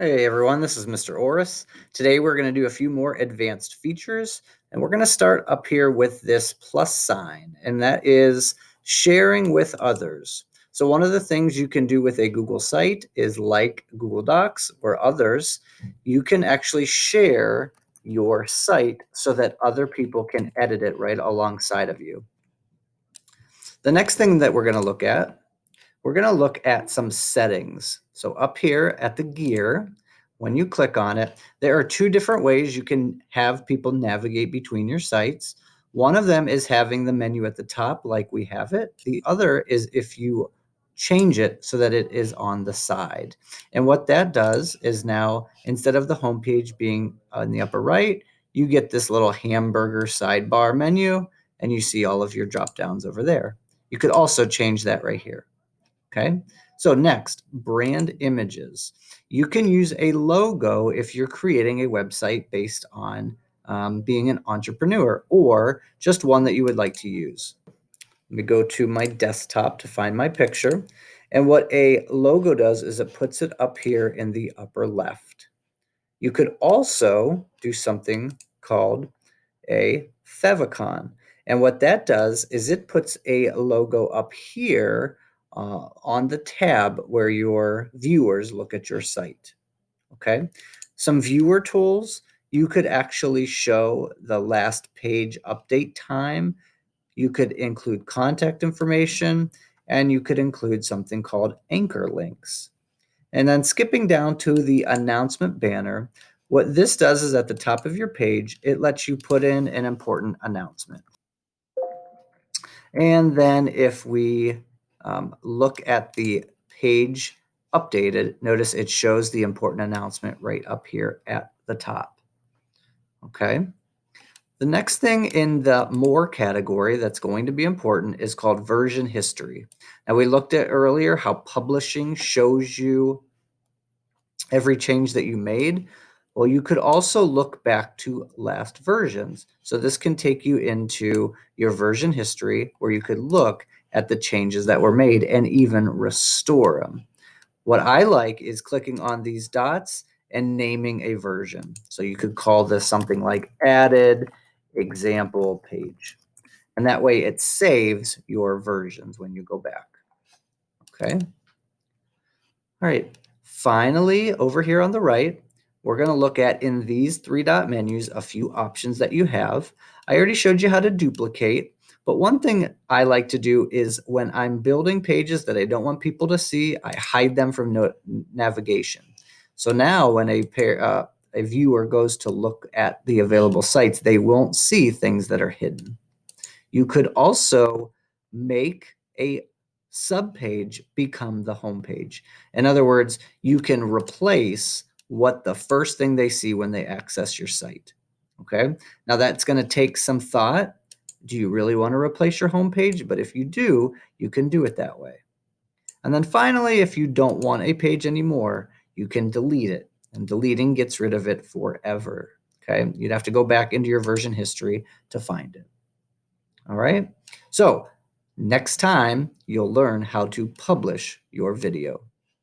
Hey everyone, this is Mr. Orris. Today we're going to do a few more advanced features, and we're going to start up here with this plus sign, and that is sharing with others. So one of the things you can do with a Google site is, like Google Docs or others, you can actually share your site so that other people can edit it right alongside of you. The next thing that we're going to look at some settings. So up here at the gear, when you click on it, there are two different ways you can have people navigate between your sites. One of them is having the menu at the top like we have it. The other is if you change it so that it is on the side. And what that does is now, instead of the home page being in the upper right, you get this little hamburger sidebar menu and you see all of your drop downs over there. You could also change that right here. Okay, so next, brand images. You can use a logo if you're creating a website based on being an entrepreneur or just one that you would like to use. Let me go to my desktop to find my picture. And what a logo does is it puts it up here in the upper left. You could also do something called a favicon. And what that does is it puts a logo up here on the tab where your viewers look at your site. Okay. Some viewer tools, you could actually show the last page update time. You could include contact information, and you could include something called anchor links. And then skipping down to the announcement banner, what this does is at the top of your page, it lets you put in an important announcement. And then if we look at the page updated, notice it shows the important announcement right up here at the top. Okay. The next thing in the more category that's going to be important is called version history. Now, we looked at earlier how publishing shows you every change that you made. Well, you could also look back to last versions. So this can take you into your version history where you could look at the changes that were made and even restore them. What I like is clicking on these dots and naming a version. So you could call this something like added example page. And that way it saves your versions when you go back. Okay. All right. Finally, over here on the right, we're going to look at, in these three dot menus, a few options that you have. I already showed you how to duplicate, but one thing I like to do is when I'm building pages that I don't want people to see, I hide them from navigation. So now when a viewer goes to look at the available sites, they won't see things that are hidden. You could also make a subpage become the homepage. In other words, you can replace what the first thing they see when they access your site. Okay, now that's going to take some thought. Do you really want to replace your homepage? But if you do, you can do it that way. And then finally, if you don't want a page anymore, you can delete it. And deleting gets rid of it forever. Okay, you'd have to go back into your version history to find it. All right. So next time you'll learn how to publish your video.